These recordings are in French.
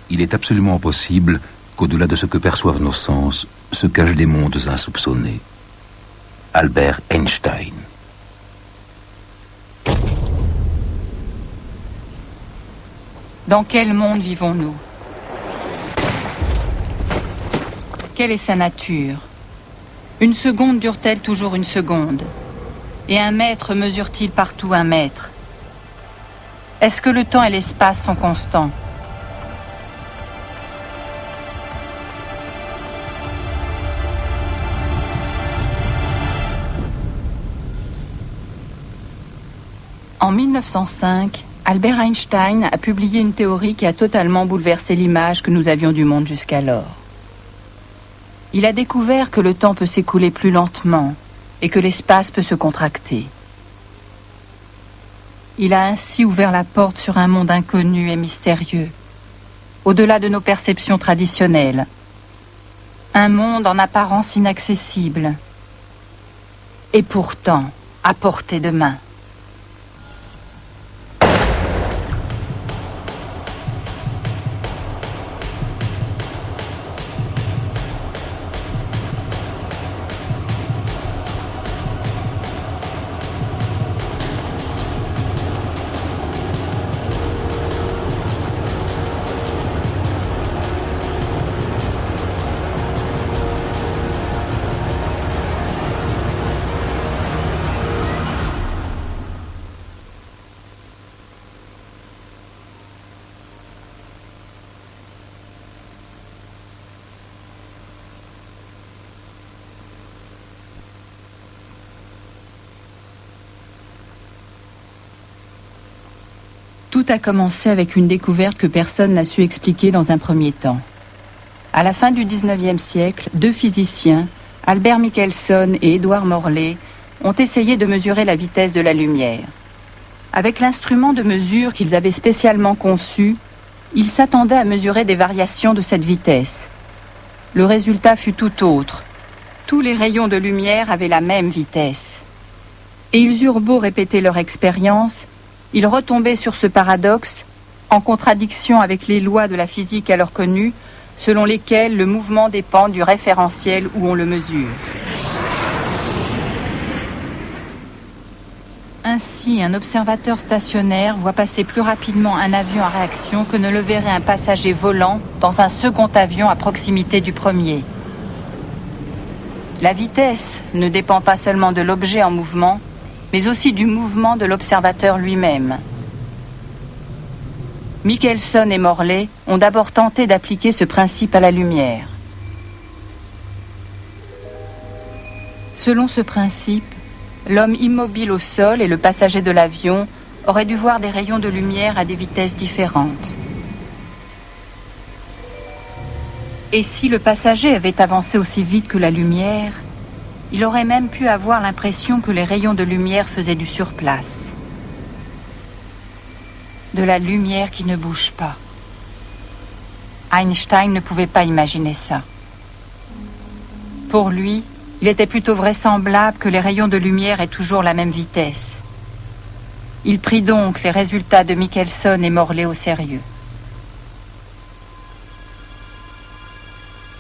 il est absolument possible qu'au-delà de ce que perçoivent nos sens, se cachent des mondes insoupçonnés. Albert Einstein. Dans quel monde vivons-nous? Quelle est sa nature? Une seconde dure-t-elle toujours une seconde? Et un mètre mesure-t-il partout un mètre? Est-ce que le temps et l'espace sont constants? En 1905, Albert Einstein a publié une théorie qui a totalement bouleversé l'image que nous avions du monde jusqu'alors. Il a découvert que le temps peut s'écouler plus lentement et que l'espace peut se contracter. Il a ainsi ouvert la porte sur un monde inconnu et mystérieux, au-delà de nos perceptions traditionnelles. Un monde en apparence inaccessible, et pourtant à portée de main. Tout a commencé avec une découverte que personne n'a su expliquer dans un premier temps. À la fin du XIXe siècle, deux physiciens, Albert Michelson et Édouard Morley, ont essayé de mesurer la vitesse de la lumière. Avec l'instrument de mesure qu'ils avaient spécialement conçu, ils s'attendaient à mesurer des variations de cette vitesse. Le résultat fut tout autre. Tous les rayons de lumière avaient la même vitesse. Et ils eurent beau répéter leur expérience, ils retombaient sur ce paradoxe, en contradiction avec les lois de la physique alors connues, selon lesquelles le mouvement dépend du référentiel où on le mesure. Ainsi, un observateur stationnaire voit passer plus rapidement un avion à réaction que ne le verrait un passager volant dans un second avion à proximité du premier. La vitesse ne dépend pas seulement de l'objet en mouvement, mais aussi du mouvement de l'observateur lui-même. Michelson et Morley ont d'abord tenté d'appliquer ce principe à la lumière. Selon ce principe, l'homme immobile au sol et le passager de l'avion auraient dû voir des rayons de lumière à des vitesses différentes. Et si le passager avait avancé aussi vite que la lumière, il aurait même pu avoir l'impression que les rayons de lumière faisaient du surplace. De la lumière qui ne bouge pas. Einstein ne pouvait pas imaginer ça. Pour lui, il était plutôt vraisemblable que les rayons de lumière aient toujours la même vitesse. Il prit donc les résultats de Michelson et Morley au sérieux.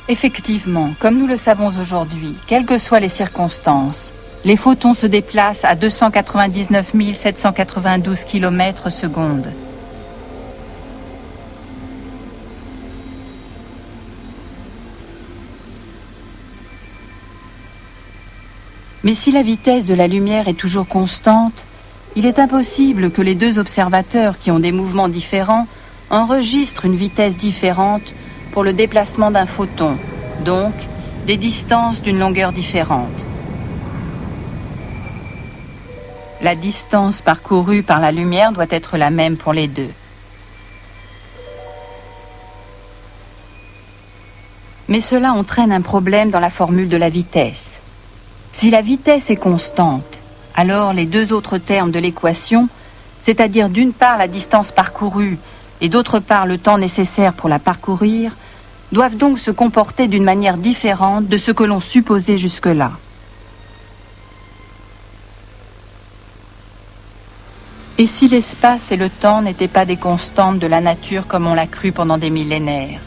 Effectivement, comme nous le savons aujourd'hui, quelles que soient les circonstances, les photons se déplacent à 299 792 km/s. Mais si la vitesse de la lumière est toujours constante, il est impossible que les deux observateurs qui ont des mouvements différents enregistrent une vitesse différente pour le déplacement d'un photon, donc des distances d'une longueur différente. La distance parcourue par la lumière doit être la même pour les deux. Mais cela entraîne un problème dans la formule de la vitesse. Si la vitesse est constante, alors les deux autres termes de l'équation, c'est-à-dire d'une part la distance parcourue et d'autre part le temps nécessaire pour la parcourir, doivent donc se comporter d'une manière différente de ce que l'on supposait jusque-là. Et si l'espace et le temps n'étaient pas des constantes de la nature comme on l'a cru pendant des millénaires?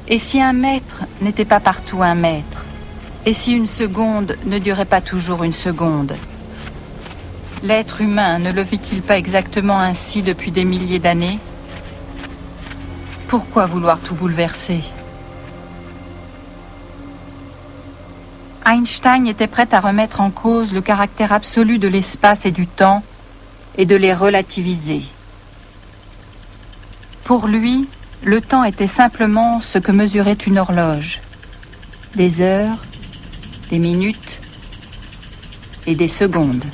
Et si un mètre n'était pas partout un mètre? Et si une seconde ne durait pas toujours une seconde? L'être humain ne le vit-il pas exactement ainsi depuis des milliers d'années? Pourquoi vouloir tout bouleverser? Einstein était prêt à remettre en cause le caractère absolu de l'espace et du temps et de les relativiser. Pour lui, le temps était simplement ce que mesurait une horloge. Des heures, des minutes et des secondes.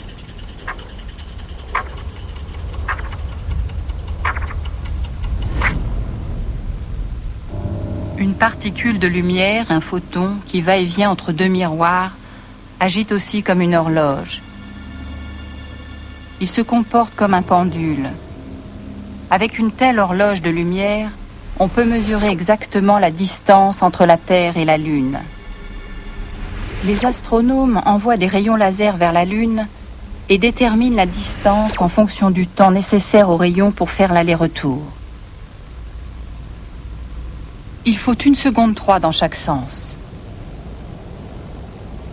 Une particule de lumière, un photon, qui va et vient entre deux miroirs, agite aussi comme une horloge. Il se comporte comme un pendule. Avec une telle horloge de lumière, on peut mesurer exactement la distance entre la Terre et la Lune. Les astronomes envoient des rayons laser vers la Lune et déterminent la distance en fonction du temps nécessaire aux rayons pour faire l'aller-retour. Il faut 1 seconde 3 dans chaque sens.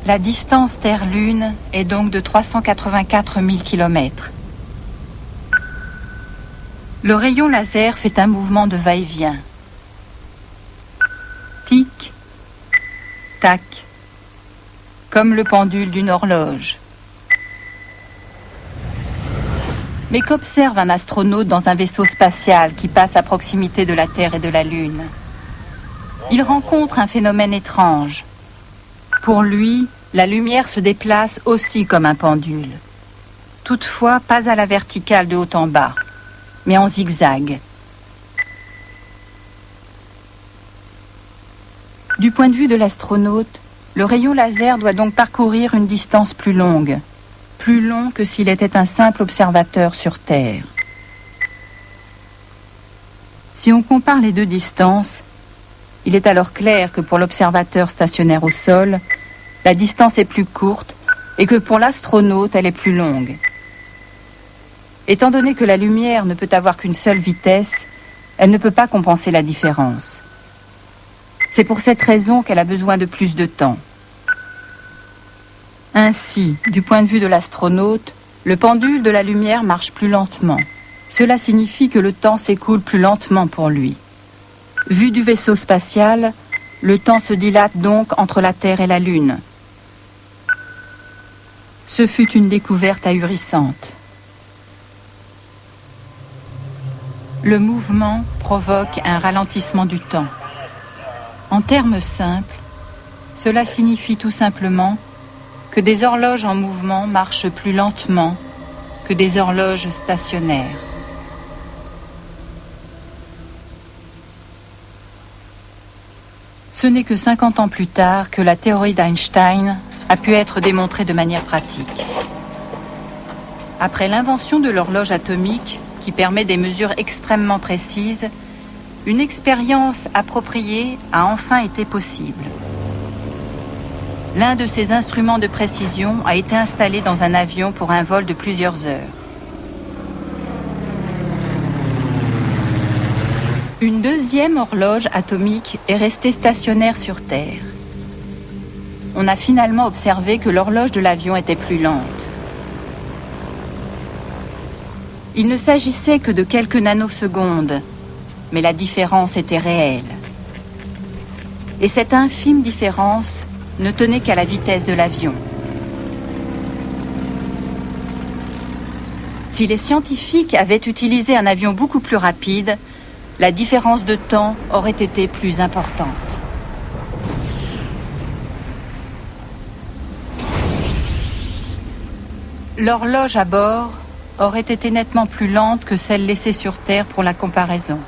La distance Terre-Lune est donc de 384 000 km. Le rayon laser fait un mouvement de va-et-vient. Tic, tac, comme le pendule d'une horloge. Mais qu'observe un astronaute dans un vaisseau spatial qui passe à proximité de la Terre et de la Lune? Il rencontre un phénomène étrange. Pour lui, la lumière se déplace aussi comme un pendule. Toutefois, pas à la verticale de haut en bas, mais en zigzag. Du point de vue de l'astronaute, le rayon laser doit donc parcourir une distance plus long que s'il était un simple observateur sur Terre. Si on compare les deux distances, il est alors clair que pour l'observateur stationnaire au sol, la distance est plus courte et que pour l'astronaute, elle est plus longue. Étant donné que la lumière ne peut avoir qu'une seule vitesse, elle ne peut pas compenser la différence. C'est pour cette raison qu'elle a besoin de plus de temps. Ainsi, du point de vue de l'astronaute, le pendule de la lumière marche plus lentement. Cela signifie que le temps s'écoule plus lentement pour lui. Vu du vaisseau spatial, le temps se dilate donc entre la Terre et la Lune. Ce fut une découverte ahurissante. Le mouvement provoque un ralentissement du temps. En termes simples, cela signifie tout simplement que des horloges en mouvement marchent plus lentement que des horloges stationnaires. Ce n'est que 50 ans plus tard que la théorie d'Einstein a pu être démontrée de manière pratique. Après l'invention de l'horloge atomique, qui permet des mesures extrêmement précises, une expérience appropriée a enfin été possible. L'un de ces instruments de précision a été installé dans un avion pour un vol de plusieurs heures. Une deuxième horloge atomique est restée stationnaire sur Terre. On a finalement observé que l'horloge de l'avion était plus lente. Il ne s'agissait que de quelques nanosecondes, mais la différence était réelle. Et cette infime différence ne tenait qu'à la vitesse de l'avion. Si les scientifiques avaient utilisé un avion beaucoup plus rapide, la différence de temps aurait été plus importante. L'horloge à bord aurait été nettement plus lente que celle laissée sur Terre pour la comparaison.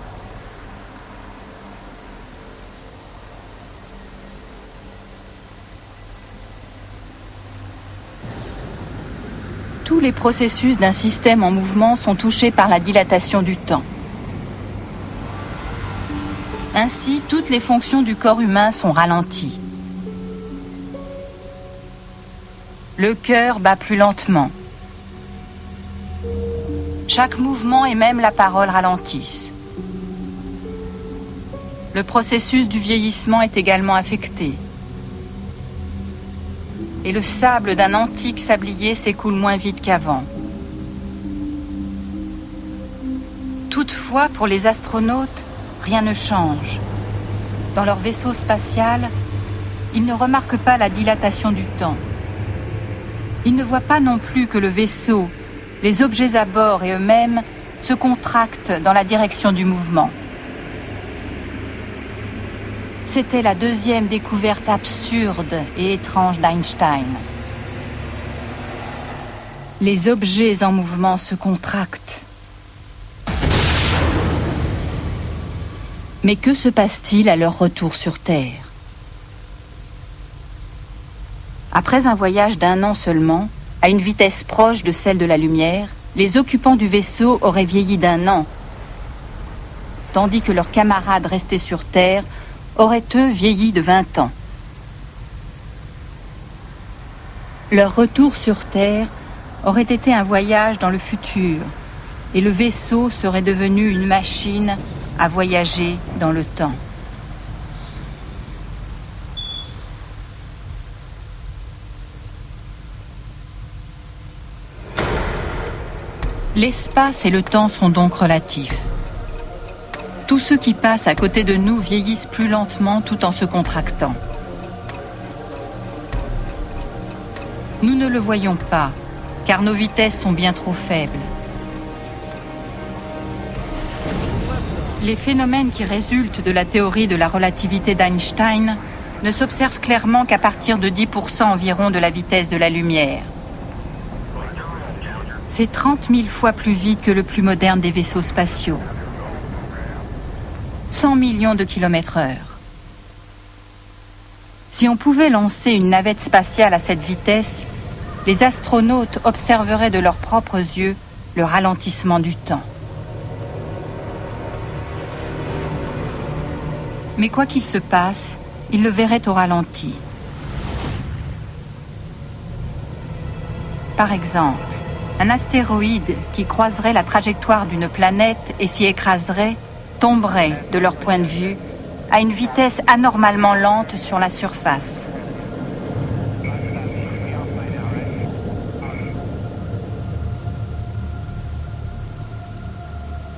Tous les processus d'un système en mouvement sont touchés par la dilatation du temps. Ainsi, toutes les fonctions du corps humain sont ralenties. Le cœur bat plus lentement. Chaque mouvement et même la parole ralentissent. Le processus du vieillissement est également affecté. Et le sable d'un antique sablier s'écoule moins vite qu'avant. Toutefois, pour les astronautes, rien ne change. Dans leur vaisseau spatial, ils ne remarquent pas la dilatation du temps. Ils ne voient pas non plus que le vaisseau, les objets à bord et eux-mêmes se contractent dans la direction du mouvement. C'était la deuxième découverte absurde et étrange d'Einstein. Les objets en mouvement se contractent. Mais que se passe-t-il à leur retour sur Terre ? Après un voyage d'1 an seulement, à une vitesse proche de celle de la lumière, les occupants du vaisseau auraient vieilli d'1 an, tandis que leurs camarades restés sur Terre auraient eux vieilli de 20 ans. Leur retour sur Terre aurait été un voyage dans le futur, et le vaisseau serait devenu une machine à voyager dans le temps. L'espace et le temps sont donc relatifs. Tous ceux qui passent à côté de nous vieillissent plus lentement tout en se contractant. Nous ne le voyons pas, car nos vitesses sont bien trop faibles. Les phénomènes qui résultent de la théorie de la relativité d'Einstein ne s'observent clairement qu'à partir de 10% environ de la vitesse de la lumière. C'est 30 000 fois plus vite que le plus moderne des vaisseaux spatiaux. 100 millions de kilomètres/heure. Si on pouvait lancer une navette spatiale à cette vitesse, les astronautes observeraient de leurs propres yeux le ralentissement du temps. Mais quoi qu'il se passe, ils le verraient au ralenti. Par exemple, un astéroïde qui croiserait la trajectoire d'une planète et s'y écraserait, tomberait, de leur point de vue, à une vitesse anormalement lente sur la surface.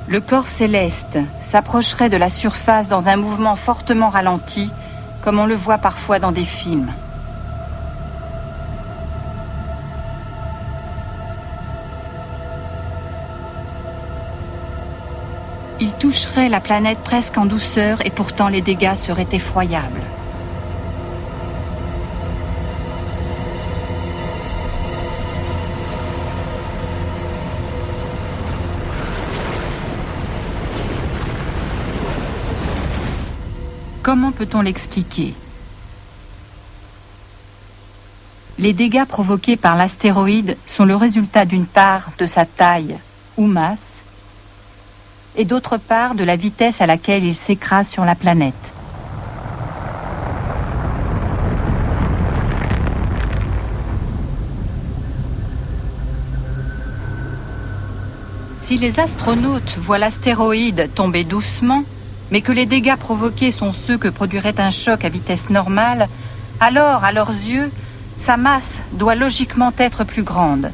Le corps céleste s'approcherait de la surface dans un mouvement fortement ralenti, comme on le voit parfois dans des films. Il toucherait la planète presque en douceur et pourtant les dégâts seraient effroyables. Comment peut-on l'expliquer ? Les dégâts provoqués par l'astéroïde sont le résultat d'une part de sa taille ou masse, et d'autre part de la vitesse à laquelle il s'écrase sur la planète. Si les astronautes voient l'astéroïde tomber doucement, mais que les dégâts provoqués sont ceux que produirait un choc à vitesse normale, alors, à leurs yeux, sa masse doit logiquement être plus grande.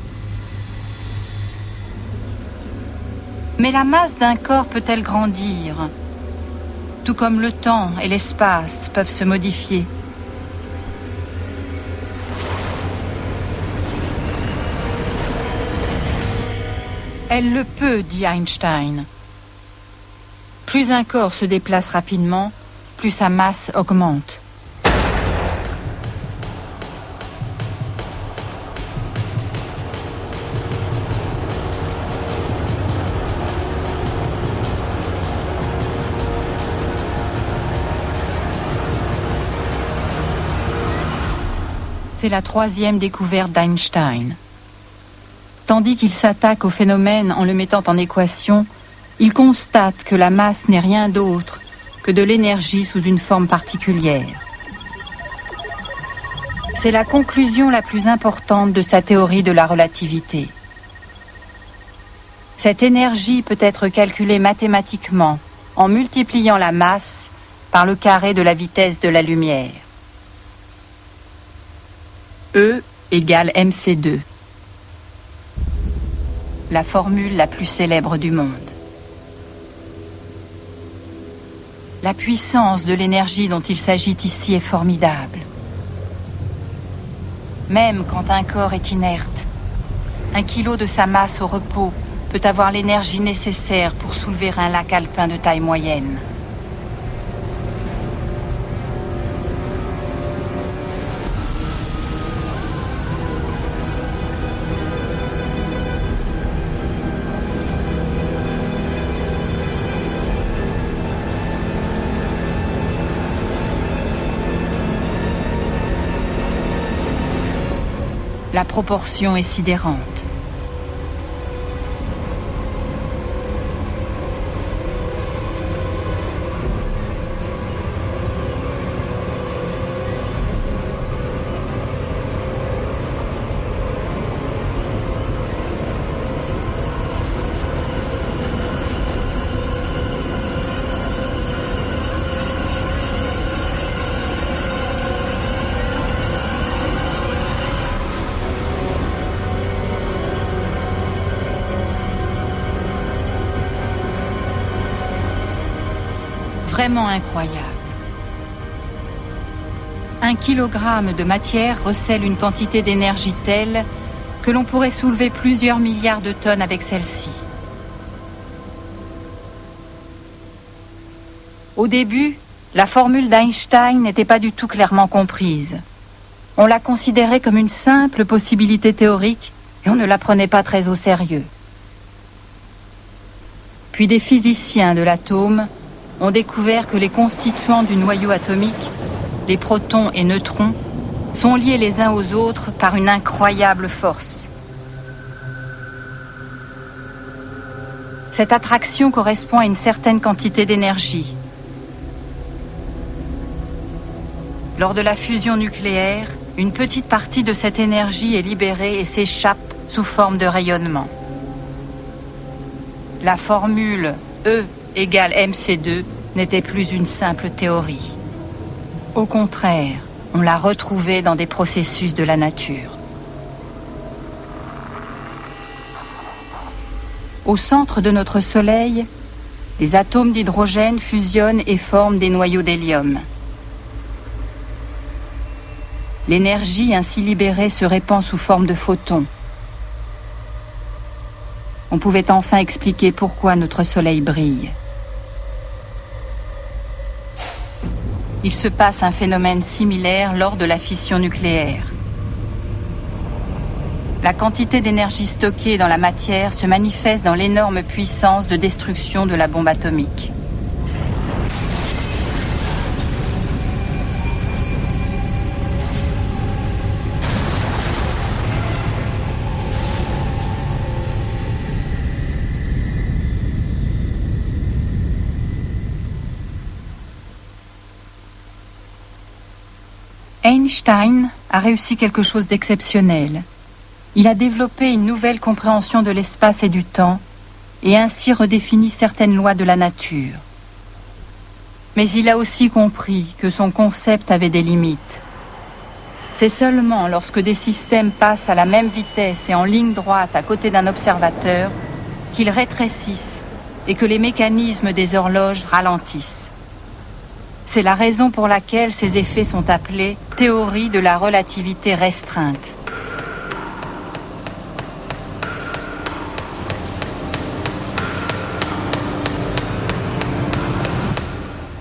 Mais la masse d'un corps peut-elle grandir ? Tout comme le temps et l'espace peuvent se modifier. Elle le peut, dit Einstein. Plus un corps se déplace rapidement, plus sa masse augmente. C'est la troisième découverte d'Einstein. Tandis qu'il s'attaque au phénomène en le mettant en équation, il constate que la masse n'est rien d'autre que de l'énergie sous une forme particulière. C'est la conclusion la plus importante de sa théorie de la relativité. Cette énergie peut être calculée mathématiquement en multipliant la masse par le carré de la vitesse de la lumière. E égale mc2. La formule la plus célèbre du monde. La puissance de l'énergie dont il s'agit ici est formidable. Même quand un corps est inerte, 1 kilo de sa masse au repos peut avoir l'énergie nécessaire pour soulever un lac alpin de taille moyenne. La proportion est sidérante. Vraiment incroyable. 1 kilogramme de matière recèle une quantité d'énergie telle que l'on pourrait soulever plusieurs milliards de tonnes avec celle-ci. Au début, la formule d'Einstein n'était pas du tout clairement comprise. On la considérait comme une simple possibilité théorique et on ne la prenait pas très au sérieux. Puis des physiciens de l'atome ont découvert que les constituants du noyau atomique, les protons et neutrons, sont liés les uns aux autres par une incroyable force. Cette attraction correspond à une certaine quantité d'énergie. Lors de la fusion nucléaire, une petite partie de cette énergie est libérée et s'échappe sous forme de rayonnement. La formule E égale mc2 n'était plus une simple théorie. Au contraire, on l'a retrouvée dans des processus de la nature. Au centre de notre Soleil, les atomes d'hydrogène fusionnent et forment des noyaux d'hélium. L'énergie ainsi libérée se répand sous forme de photons. On pouvait enfin expliquer pourquoi notre Soleil brille. Il se passe un phénomène similaire lors de la fission nucléaire. La quantité d'énergie stockée dans la matière se manifeste dans l'énorme puissance de destruction de la bombe atomique. Einstein a réussi quelque chose d'exceptionnel. Il a développé une nouvelle compréhension de l'espace et du temps et ainsi redéfini certaines lois de la nature. Mais il a aussi compris que son concept avait des limites. C'est seulement lorsque des systèmes passent à la même vitesse et en ligne droite à côté d'un observateur qu'ils rétrécissent et que les mécanismes des horloges ralentissent. C'est la raison pour laquelle ces effets sont appelés théorie de la relativité restreinte.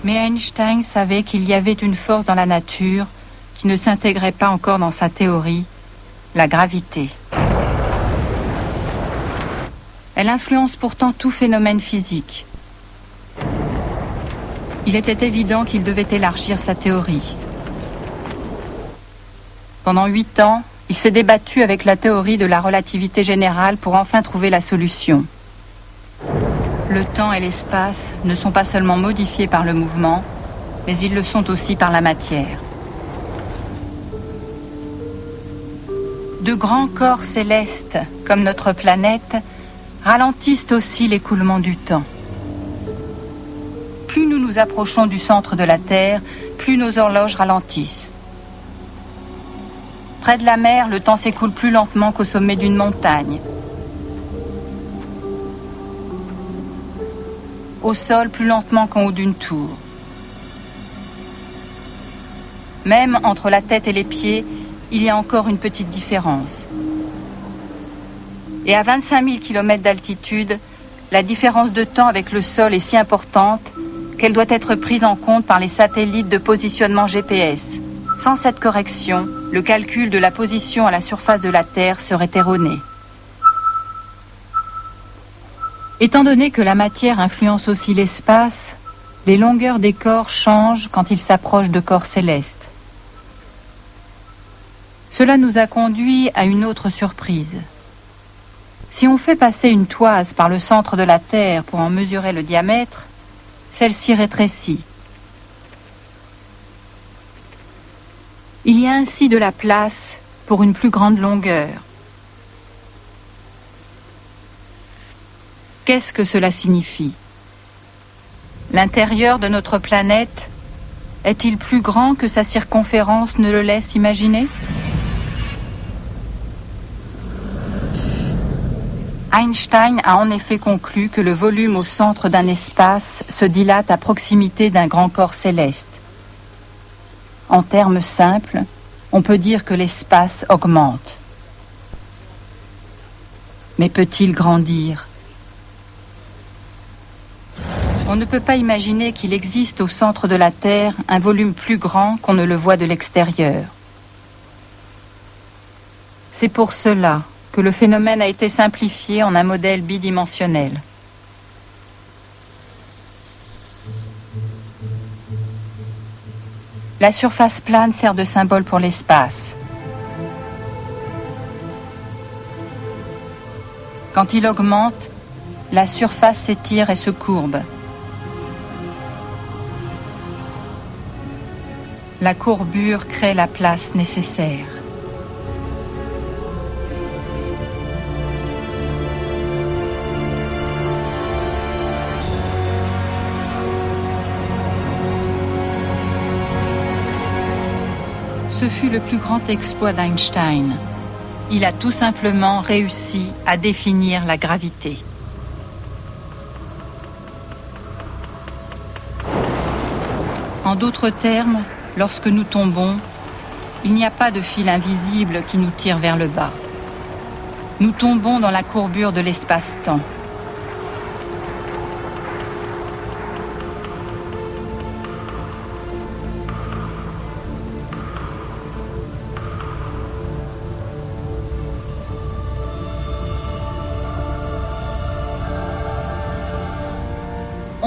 Mais Einstein savait qu'il y avait une force dans la nature qui ne s'intégrait pas encore dans sa théorie, la gravité. Elle influence pourtant tout phénomène physique. Il était évident qu'il devait élargir sa théorie. Pendant 8 ans, il s'est débattu avec la théorie de la relativité générale pour enfin trouver la solution. Le temps et l'espace ne sont pas seulement modifiés par le mouvement, mais ils le sont aussi par la matière. De grands corps célestes, comme notre planète, ralentissent aussi l'écoulement du temps. Plus nous nous approchons du centre de la Terre, plus nos horloges ralentissent. Près de la mer, le temps s'écoule plus lentement qu'au sommet d'une montagne. Au sol, plus lentement qu'en haut d'une tour. Même entre la tête et les pieds, il y a encore une petite différence. Et à 25 000 km d'altitude, la différence de temps avec le sol est si importante qu'elle doit être prise en compte par les satellites de positionnement GPS. Sans cette correction, le calcul de la position à la surface de la Terre serait erroné. Étant donné que la matière influence aussi l'espace, les longueurs des corps changent quand ils s'approchent de corps célestes. Cela nous a conduit à une autre surprise. Si on fait passer une toise par le centre de la Terre pour en mesurer le diamètre, celle-ci rétrécit. Il y a ainsi de la place pour une plus grande longueur. Qu'est-ce que cela signifie? L'intérieur de notre planète est-il plus grand que sa circonférence ne le laisse imaginer? Einstein a en effet conclu que le volume au centre d'un espace se dilate à proximité d'un grand corps céleste. En termes simples, on peut dire que l'espace augmente. Mais peut-il grandir? On ne peut pas imaginer qu'il existe au centre de la Terre un volume plus grand qu'on ne le voit de l'extérieur. C'est pour cela que le phénomène a été simplifié en un modèle bidimensionnel. La surface plane sert de symbole pour l'espace. Quand il augmente, la surface s'étire et se courbe. La courbure crée la place nécessaire. Ce fut le plus grand exploit d'Einstein. Il a tout simplement réussi à définir la gravité. En d'autres termes, lorsque nous tombons, il n'y a pas de fil invisible qui nous tire vers le bas. Nous tombons dans la courbure de l'espace-temps.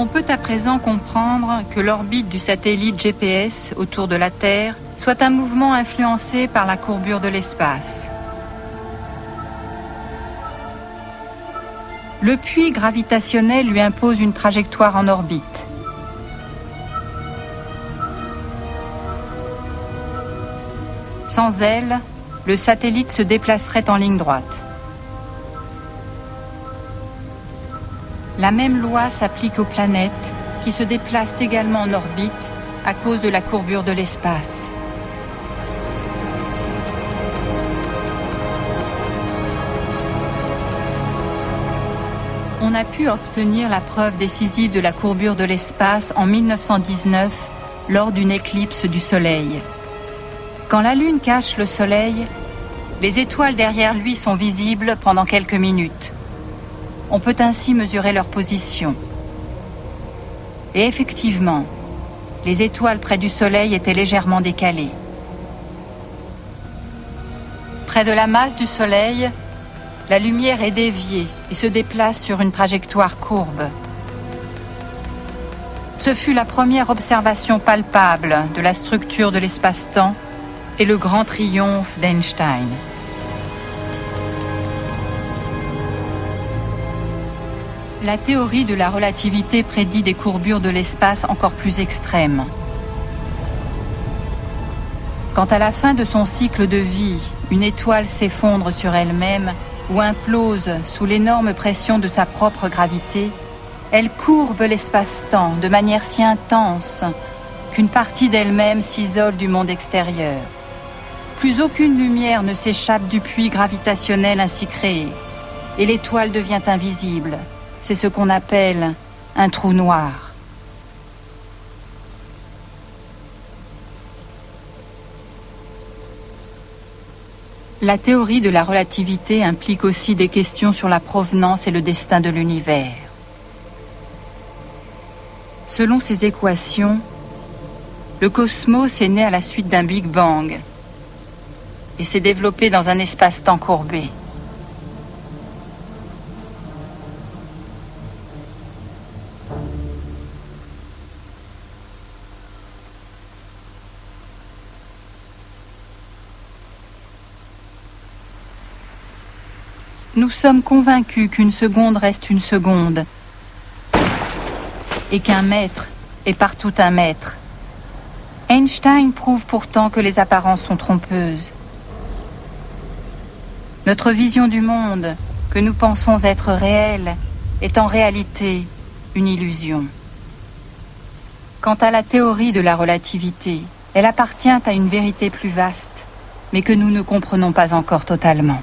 On peut à présent comprendre que l'orbite du satellite GPS autour de la Terre soit un mouvement influencé par la courbure de l'espace. Le puits gravitationnel lui impose une trajectoire en orbite. Sans elle, le satellite se déplacerait en ligne droite. La même loi s'applique aux planètes qui se déplacent également en orbite à cause de la courbure de l'espace. On a pu obtenir la preuve décisive de la courbure de l'espace en 1919 lors d'une éclipse du Soleil. Quand la Lune cache le Soleil, les étoiles derrière lui sont visibles pendant quelques minutes. On peut ainsi mesurer leur position. Et effectivement, les étoiles près du Soleil étaient légèrement décalées. Près de la masse du Soleil, la lumière est déviée et se déplace sur une trajectoire courbe. Ce fut la première observation palpable de la structure de l'espace-temps et le grand triomphe d'Einstein. La théorie de la relativité prédit des courbures de l'espace encore plus extrêmes. Quand à la fin de son cycle de vie, une étoile s'effondre sur elle-même, ou implose sous l'énorme pression de sa propre gravité, elle courbe l'espace-temps de manière si intense qu'une partie d'elle-même s'isole du monde extérieur. Plus aucune lumière ne s'échappe du puits gravitationnel ainsi créé, et l'étoile devient invisible. C'est ce qu'on appelle un trou noir. La théorie de la relativité implique aussi des questions sur la provenance et le destin de l'univers. Selon ces équations, le cosmos est né à la suite d'un Big Bang et s'est développé dans un espace-temps courbé. Nous sommes convaincus qu'une seconde reste une seconde et qu'un mètre est partout un mètre. Einstein prouve pourtant que les apparences sont trompeuses. Notre vision du monde, que nous pensons être réelle, est en réalité une illusion. Quant à la théorie de la relativité, elle appartient à une vérité plus vaste, mais que nous ne comprenons pas encore totalement.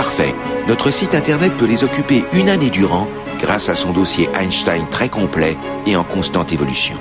Parfait. Notre site internet peut les occuper une année durant grâce à son dossier Einstein très complet et en constante évolution.